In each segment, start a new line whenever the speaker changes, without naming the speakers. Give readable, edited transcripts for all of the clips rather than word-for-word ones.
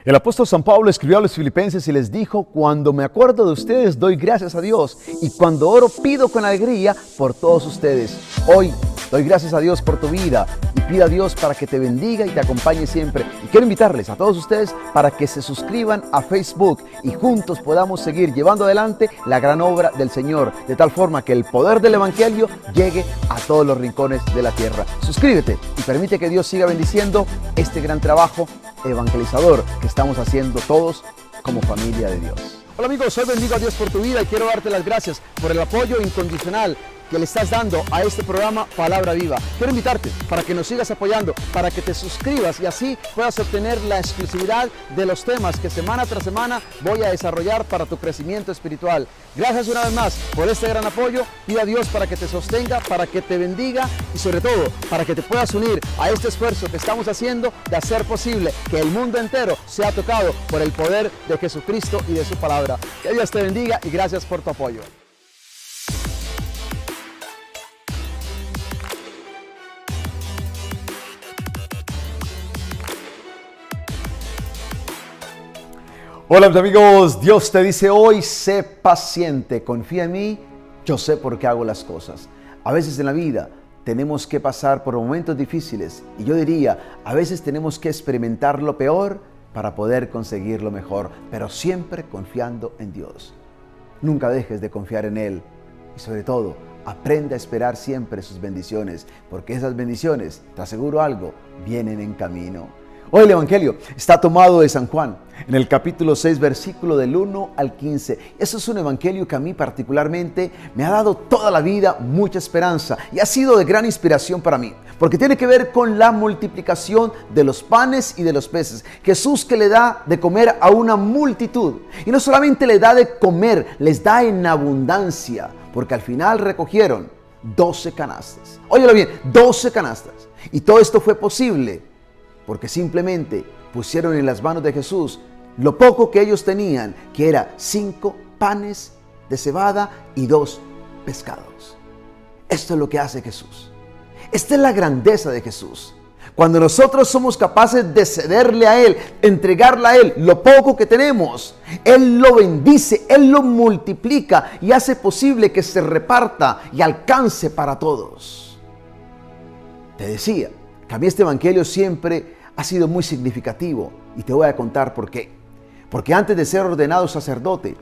El apóstol San Pablo escribió a los filipenses y les dijo: cuando me acuerdo de ustedes doy gracias a Dios, y cuando oro pido con alegría por todos ustedes. Hoy doy gracias a Dios por tu vida y pido a Dios para que te bendiga y te acompañe siempre. Y quiero invitarles a todos ustedes para que se suscriban a Facebook y juntos podamos seguir llevando adelante la gran obra del Señor, de tal forma que el poder del Evangelio llegue a todos los rincones de la tierra. Suscríbete y permite que Dios siga bendiciendo este gran trabajo evangelizador que estamos haciendo todos como familia de Dios. Hola amigos, hoy bendigo a Dios por tu vida y quiero darte las gracias por el apoyo incondicional que le estás dando a este programa Palabra Viva. Quiero invitarte para que nos sigas apoyando, para que te suscribas y así puedas obtener la exclusividad de los temas que semana tras semana voy a desarrollar para tu crecimiento espiritual. Gracias una vez más por este gran apoyo. Pide a Dios para que te sostenga, para que te bendiga y sobre todo para que te puedas unir a este esfuerzo que estamos haciendo de hacer posible que el mundo entero sea tocado por el poder de Jesucristo y de su palabra. Que Dios te bendiga y gracias por tu apoyo. Hola mis amigos, Dios te dice hoy: sé paciente, confía en mí, yo sé por qué hago las cosas. A veces en la vida tenemos que pasar por momentos difíciles y yo diría, a veces tenemos que experimentar lo peor para poder conseguir lo mejor, pero siempre confiando en Dios. Nunca dejes de confiar en Él y sobre todo, aprende a esperar siempre sus bendiciones, porque esas bendiciones, te aseguro algo, vienen en camino. Hoy el Evangelio está tomado de San Juan, en el capítulo 6, versículo del 1 al 15. Eso es un Evangelio que a mí particularmente me ha dado toda la vida mucha esperanza y ha sido de gran inspiración para mí, porque tiene que ver con la multiplicación de los panes y de los peces. Jesús que le da de comer a una multitud, y no solamente le da de comer, les da en abundancia, porque al final recogieron 12 canastas. Óyelo bien, 12 canastas. Y todo esto fue posible porque simplemente pusieron en las manos de Jesús lo poco que ellos tenían, que era 5 panes de cebada y 2 pescados. Esto es lo que hace Jesús. Esta es la grandeza de Jesús. Cuando nosotros somos capaces de cederle a Él, entregarle a Él lo poco que tenemos, Él lo bendice, Él lo multiplica y hace posible que se reparta y alcance para todos. Te decía que a mí este Evangelio siempre ha sido muy significativo y te voy a contar por qué. Porque antes de ser ordenado sacerdote,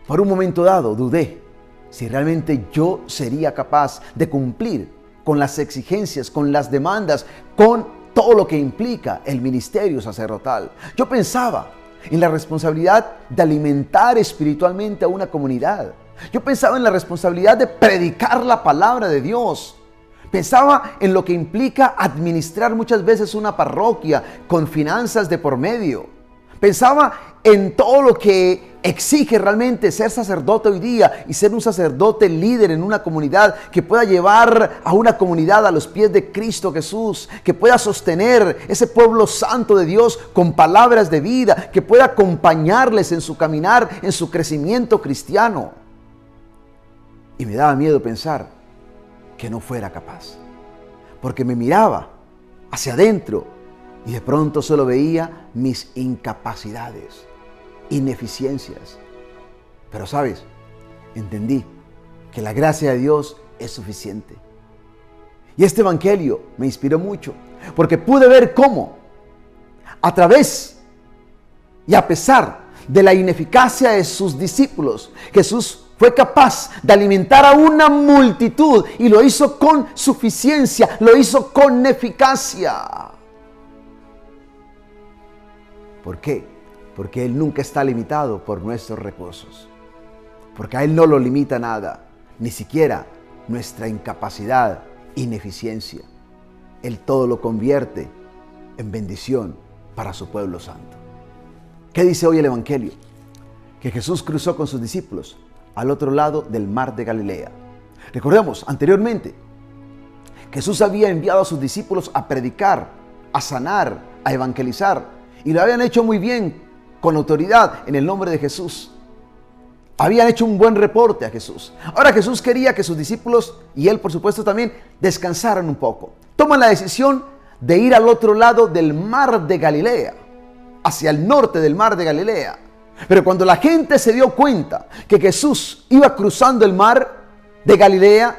por un momento dado dudé si realmente yo sería capaz de cumplir con las exigencias, con las demandas, con todo lo que implica el ministerio sacerdotal. Yo pensaba en la responsabilidad de alimentar espiritualmente a una comunidad. Yo pensaba en la responsabilidad de predicar la palabra de Dios. Pensaba en lo que implica administrar muchas veces una parroquia con finanzas de por medio. Pensaba en todo lo que exige realmente ser sacerdote hoy día y ser un sacerdote líder en una comunidad que pueda llevar a una comunidad a los pies de Cristo Jesús, que pueda sostener ese pueblo santo de Dios con palabras de vida, que pueda acompañarles en su caminar, en su crecimiento cristiano. Y me daba miedo pensar que no fuera capaz, porque me miraba hacia adentro y de pronto solo veía mis incapacidades, ineficiencias. Pero sabes, entendí que la gracia de Dios es suficiente. Y este Evangelio me inspiró mucho, porque pude ver cómo a través y a pesar de la ineficacia de sus discípulos, Jesús fue capaz de alimentar a una multitud y lo hizo con suficiencia, lo hizo con eficacia. ¿Por qué? Porque Él nunca está limitado por nuestros recursos. Porque a Él no lo limita nada, ni siquiera nuestra incapacidad, ineficiencia. Él todo lo convierte en bendición para su pueblo santo. ¿Qué dice hoy el Evangelio? Que Jesús cruzó con sus discípulos al otro lado del mar de Galilea. Recordemos, anteriormente, Jesús había enviado a sus discípulos a predicar, a sanar, a evangelizar, y lo habían hecho muy bien, con autoridad, en el nombre de Jesús. Habían hecho un buen reporte a Jesús. Ahora Jesús quería que sus discípulos, y Él por supuesto también, descansaran un poco. Toman la decisión de ir al otro lado del mar de Galilea. hacia el norte del mar de Galilea. Pero cuando la gente se dio cuenta que Jesús iba cruzando el mar de Galilea,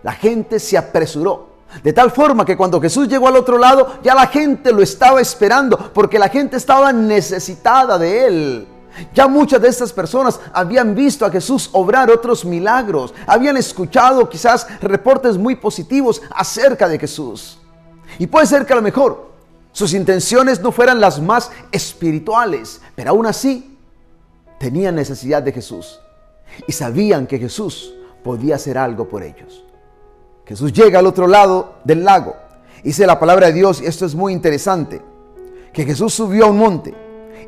la gente se apresuró. De tal forma que cuando Jesús llegó al otro lado, ya la gente lo estaba esperando, porque la gente estaba necesitada de él. Ya muchas de estas personas habían visto a Jesús obrar otros milagros, habían escuchado quizás reportes muy positivos acerca de Jesús. Y puede ser que a lo mejor sus intenciones no fueran las más espirituales, pero aún así tenían necesidad de Jesús y sabían que Jesús podía hacer algo por ellos. Jesús llega al otro lado del lago. Dice la palabra de Dios, y esto es muy interesante, que Jesús subió a un monte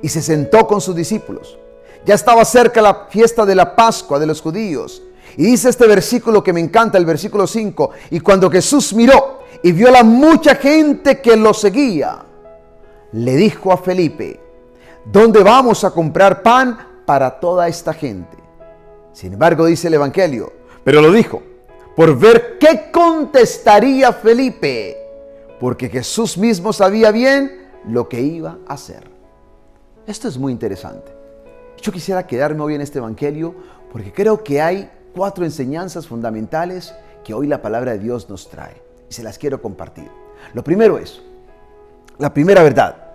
y se sentó con sus discípulos. Ya estaba cerca la fiesta de la Pascua de los judíos. Y dice este versículo que me encanta, el versículo 5. Y cuando Jesús miró y vio a la mucha gente que lo seguía, le dijo a Felipe: ¿dónde vamos a comprar pan para toda esta gente? Sin embargo, dice el Evangelio, pero lo dijo por ver qué contestaría Felipe, porque Jesús mismo sabía bien lo que iba a hacer. Esto es muy interesante. Yo quisiera quedarme hoy en este Evangelio porque creo que hay 4 enseñanzas fundamentales que hoy la palabra de Dios nos trae y se las quiero compartir. Lo primero es, la primera verdad: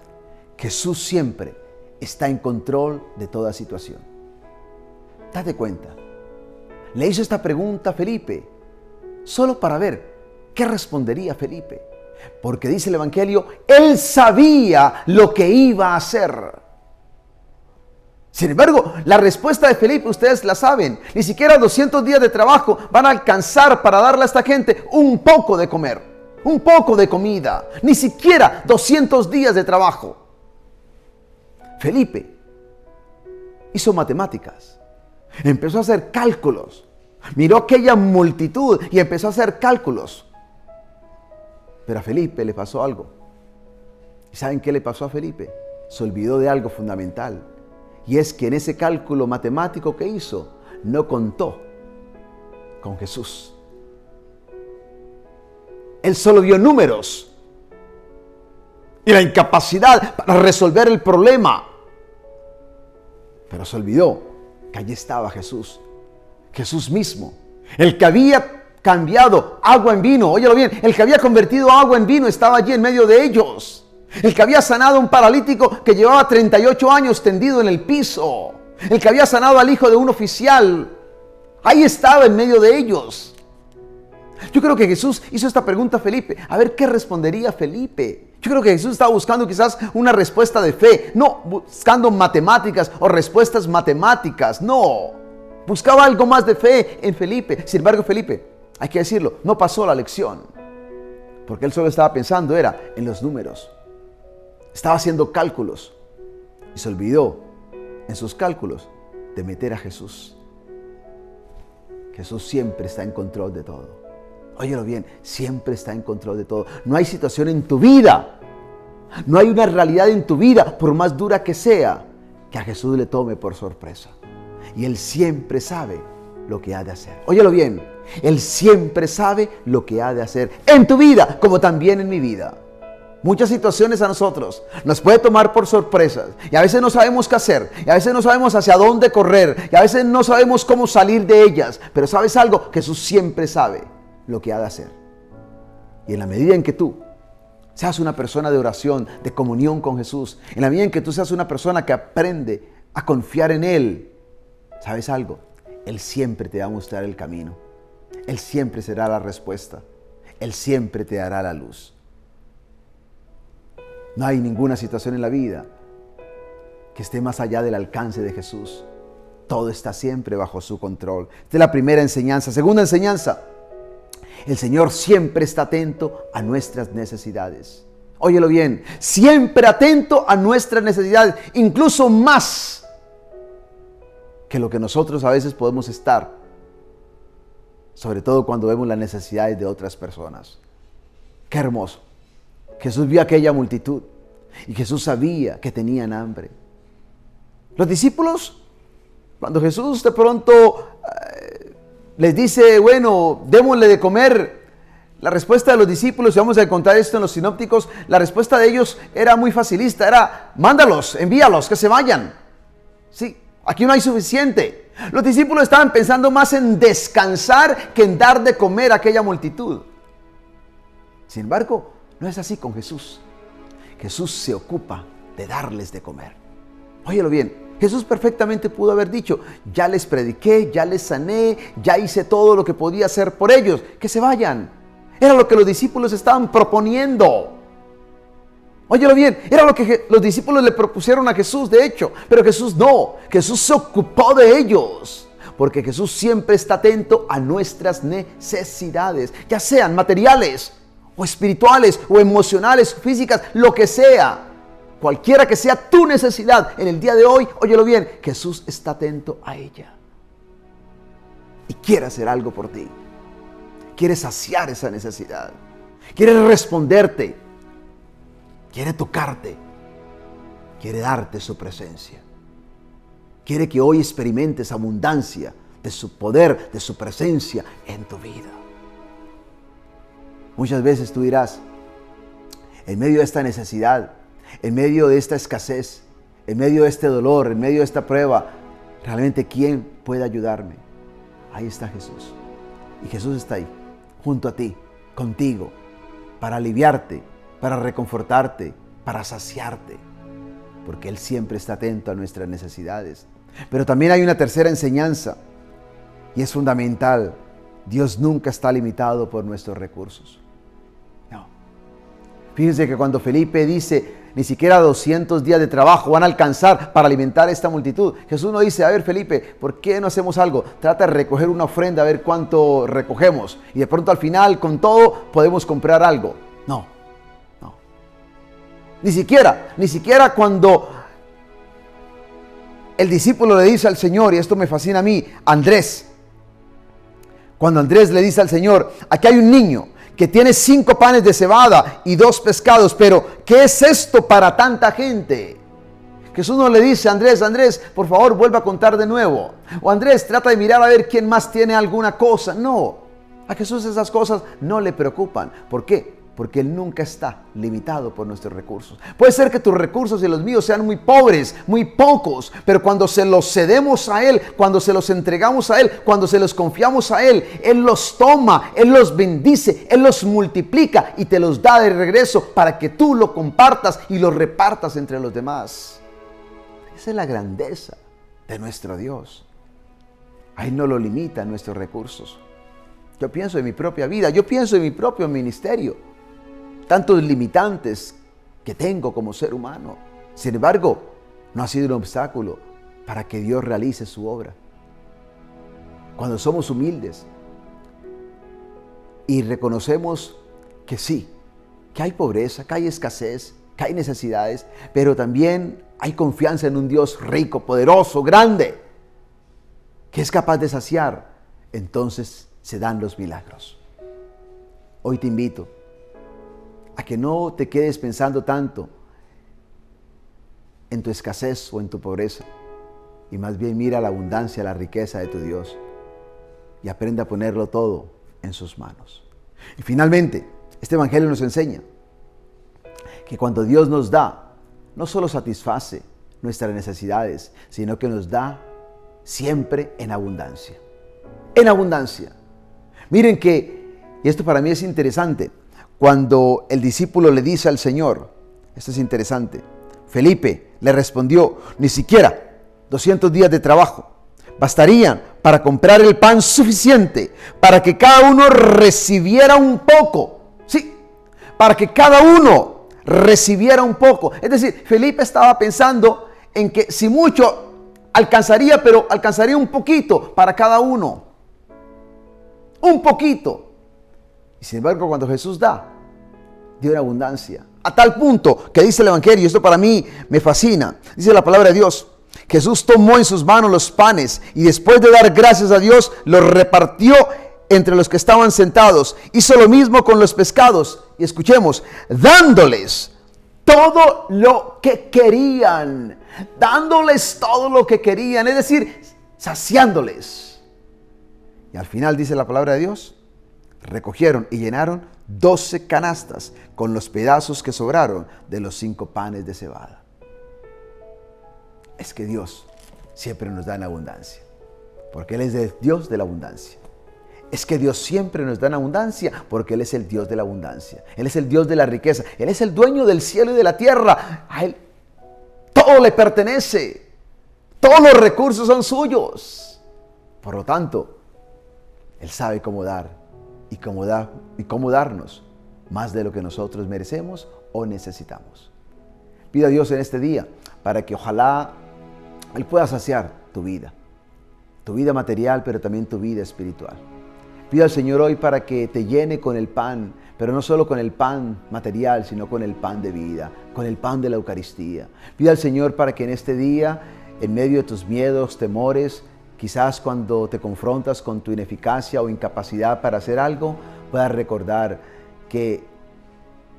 Jesús siempre está en control de toda situación. Date cuenta. Le hizo esta pregunta a Felipe solo para ver qué respondería Felipe, porque dice el Evangelio, él sabía lo que iba a hacer. Sin embargo, la respuesta de Felipe, ustedes la saben, ni siquiera 200 días de trabajo van a alcanzar para darle a esta gente un poco de comer, un poco de comida, ni siquiera 200 días de trabajo. Felipe hizo matemáticas, empezó a hacer cálculos, miró aquella multitud y empezó a hacer cálculos. Pero a Felipe le pasó algo. ¿Y saben qué le pasó a Felipe? Se olvidó de algo fundamental. Y es que en ese cálculo matemático que hizo, no contó con Jesús. Él solo vio números y la incapacidad para resolver el problema. Pero se olvidó que allí estaba Jesús. Jesús mismo, el que había cambiado agua en vino. Óyelo bien, el que había convertido agua en vino estaba allí en medio de ellos. El que había sanado a un paralítico que llevaba 38 años tendido en el piso. El que había sanado al hijo de un oficial. Ahí estaba en medio de ellos. Yo creo que Jesús hizo esta pregunta a Felipe. A ver qué respondería Felipe. Yo creo que Jesús estaba buscando quizás una respuesta de fe. No buscando matemáticas o respuestas matemáticas. No. Buscaba algo más de fe en Felipe. Sin embargo, Felipe, hay que decirlo, no pasó la lección. Porque él solo estaba pensando en los números. Estaba haciendo cálculos y se olvidó en sus cálculos de meter a Jesús. Jesús siempre está en control de todo. Óyelo bien, siempre está en control de todo. No hay situación en tu vida, no hay una realidad en tu vida, por más dura que sea, que a Jesús le tome por sorpresa. Y Él siempre sabe lo que ha de hacer. Óyelo bien, Él siempre sabe lo que ha de hacer en tu vida, como también en mi vida. Muchas situaciones a nosotros nos puede tomar por sorpresas y a veces no sabemos qué hacer y a veces no sabemos hacia dónde correr y a veces no sabemos cómo salir de ellas. Pero ¿sabes algo? Jesús siempre sabe lo que ha de hacer. Y en la medida en que tú seas una persona de oración, de comunión con Jesús, en la medida en que tú seas una persona que aprende a confiar en Él, ¿sabes algo? Él siempre te va a mostrar el camino. Él siempre será la respuesta. Él siempre te dará la luz. No hay ninguna situación en la vida que esté más allá del alcance de Jesús. Todo está siempre bajo su control. Esta es la primera enseñanza. Segunda enseñanza. El Señor siempre está atento a nuestras necesidades. Óyelo bien. Siempre atento a nuestras necesidades. Incluso más que lo que nosotros a veces podemos estar. Sobre todo cuando vemos las necesidades de otras personas. Qué hermoso. Jesús vio aquella multitud y Jesús sabía que tenían hambre. Los discípulos, cuando Jesús de pronto les dice, bueno, démosle de comer, La respuesta de los discípulos, y vamos a encontrar esto en los sinópticos, la respuesta de ellos era muy facilista, era: mándalos, envíalos, que se vayan. Sí, aquí no hay suficiente. Los discípulos estaban pensando más en descansar que en dar de comer a aquella multitud. Sin embargo, no es así con Jesús. Jesús se ocupa de darles de comer. Óyelo bien, Jesús perfectamente pudo haber dicho: ya les prediqué, ya les sané, ya hice todo lo que podía hacer por ellos, que se vayan. Era lo que los discípulos estaban proponiendo. Óyelo bien, era lo que los discípulos le propusieron a Jesús, de hecho. Pero Jesús no, Jesús se ocupó de ellos. Porque Jesús siempre está atento a nuestras necesidades, ya sean materiales, o espirituales, o emocionales, o físicas, lo que sea. Cualquiera que sea tu necesidad en el día de hoy, óyelo bien, Jesús está atento a ella. Y quiere hacer algo por ti. Quiere saciar esa necesidad. Quiere responderte. Quiere tocarte. Quiere darte su presencia. Quiere que hoy experimentes abundancia de su poder, de su presencia en tu vida. Muchas veces tú dirás: en medio de esta necesidad, en medio de esta escasez, en medio de este dolor, en medio de esta prueba, ¿realmente quién puede ayudarme? Ahí está Jesús. Y Jesús está ahí, junto a ti, contigo, para aliviarte, para reconfortarte, para saciarte, porque Él siempre está atento a nuestras necesidades. Pero también hay una tercera enseñanza, y es fundamental: Dios nunca está limitado por nuestros recursos. No. Fíjense que cuando Felipe dice: ni siquiera 200 días de trabajo van a alcanzar para alimentar a esta multitud, Jesús no dice: a ver, Felipe, ¿por qué no hacemos algo? Trata de recoger una ofrenda, a ver cuánto recogemos, y de pronto al final con todo podemos comprar algo. No. Ni siquiera cuando el discípulo le dice al Señor, y esto me fascina a mí, Andrés, cuando Andrés le dice al Señor: aquí hay un niño que tiene 5 panes de cebada y 2 pescados, pero ¿qué es esto para tanta gente? Jesús no le dice: Andrés, por favor, vuelva a contar de nuevo. O Andrés, trata de mirar a ver quién más tiene alguna cosa. No, a Jesús esas cosas no le preocupan. ¿Por qué? Porque Él nunca está limitado por nuestros recursos. Puede ser que tus recursos y los míos sean muy pobres, muy pocos, pero cuando se los cedemos a Él, cuando se los entregamos a Él, cuando se los confiamos a Él, Él los toma, Él los bendice, Él los multiplica y te los da de regreso para que tú lo compartas y lo repartas entre los demás. Esa es la grandeza de nuestro Dios. A Él no lo limitan nuestros recursos. Yo pienso en mi propia vida, yo pienso en mi propio ministerio. Tantos limitantes que tengo como ser humano. Sin embargo, no ha sido un obstáculo para que Dios realice su obra. Cuando somos humildes y reconocemos que sí, que hay pobreza, que hay escasez, que hay necesidades, pero también hay confianza en un Dios rico, poderoso, grande, que es capaz de saciar, entonces se dan los milagros. Hoy te invito a que no te quedes pensando tanto en tu escasez o en tu pobreza, y más bien mira la abundancia, la riqueza de tu Dios, y aprende a ponerlo todo en sus manos. Y finalmente, este evangelio nos enseña que cuando Dios nos da, no solo satisface nuestras necesidades, sino que nos da siempre en abundancia. En abundancia. Miren que, y esto para mí es interesante, cuando el discípulo le dice al Señor, esto es interesante, Felipe le respondió: ni siquiera 200 días de trabajo bastarían para comprar el pan suficiente para que cada uno recibiera un poco. Sí, para que cada uno recibiera un poco. Es decir, Felipe estaba pensando en que si mucho alcanzaría, pero alcanzaría un poquito para cada uno. Un poquito. Y sin embargo, cuando Jesús da, dio en abundancia. A tal punto que dice el Evangelio, y esto para mí me fascina, dice la palabra de Dios: Jesús tomó en sus manos los panes y después de dar gracias a Dios, los repartió entre los que estaban sentados. Hizo lo mismo con los pescados. Y escuchemos: dándoles todo lo que querían. Dándoles todo lo que querían, es decir, saciándoles. Y al final dice la palabra de Dios: recogieron y llenaron 12 canastas con los pedazos que sobraron de los 5 panes de cebada. Es que Dios siempre nos da en abundancia, porque Él es el Dios de la abundancia. Es que Dios siempre nos da en abundancia, porque Él es el Dios de la abundancia. Él es el Dios de la riqueza. Él es el dueño del cielo y de la tierra. A Él todo le pertenece. Todos los recursos son suyos. Por lo tanto, Él sabe cómo dar y cómo darnos más de lo que nosotros merecemos o necesitamos. Pido a Dios en este día para que ojalá Él pueda saciar tu vida material, pero también tu vida espiritual. Pido al Señor hoy para que te llene con el pan, pero no solo con el pan material, sino con el pan de vida, con el pan de la Eucaristía. Pido al Señor para que en este día, en medio de tus miedos, temores, quizás cuando te confrontas con tu ineficacia o incapacidad para hacer algo, puedas recordar que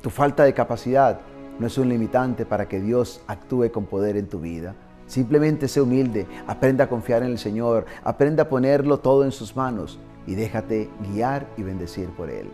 tu falta de capacidad no es un limitante para que Dios actúe con poder en tu vida. Simplemente sé humilde, aprenda a confiar en el Señor, aprenda a ponerlo todo en sus manos y déjate guiar y bendecir por Él.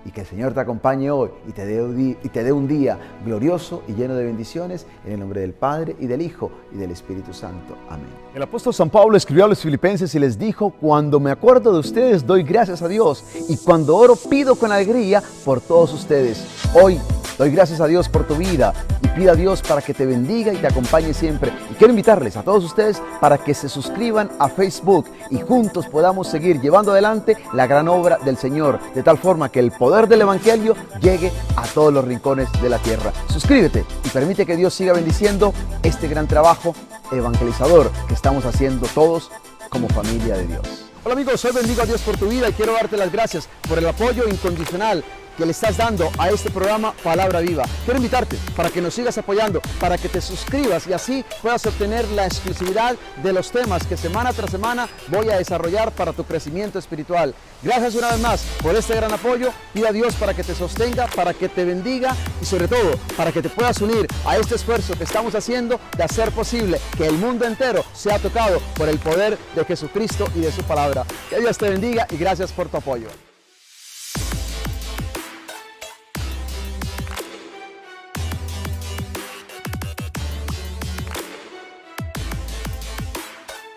Y que el Señor te acompañe hoy y te dé un día glorioso y lleno de bendiciones, en el nombre del Padre y del Hijo y del Espíritu Santo. Amén. El apóstol San Pablo escribió a los filipenses y les dijo: cuando me acuerdo de ustedes doy gracias a Dios, y cuando oro pido con alegría por todos ustedes. Hoy doy gracias a Dios por tu vida y pido a Dios para que te bendiga y te acompañe siempre. Y quiero invitarles a todos ustedes para que se suscriban a Facebook y juntos podamos seguir llevando adelante la gran obra del Señor, de tal forma que el poder del Evangelio llegue a todos los rincones de la tierra. Suscríbete y permite que Dios siga bendiciendo este gran trabajo evangelizador que estamos haciendo todos como familia de Dios. Hola amigos, hoy bendigo a Dios por tu vida y quiero darte las gracias por el apoyo incondicional que le estás dando a este programa Palabra Viva. Quiero invitarte para que nos sigas apoyando, para que te suscribas y así puedas obtener la exclusividad de los temas que semana tras semana voy a desarrollar para tu crecimiento espiritual. Gracias una vez más por este gran apoyo. Pido a Dios para que te sostenga, para que te bendiga y sobre todo para que te puedas unir a este esfuerzo que estamos haciendo de hacer posible que el mundo entero sea tocado por el poder de Jesucristo y de su palabra. Que Dios te bendiga y gracias por tu apoyo.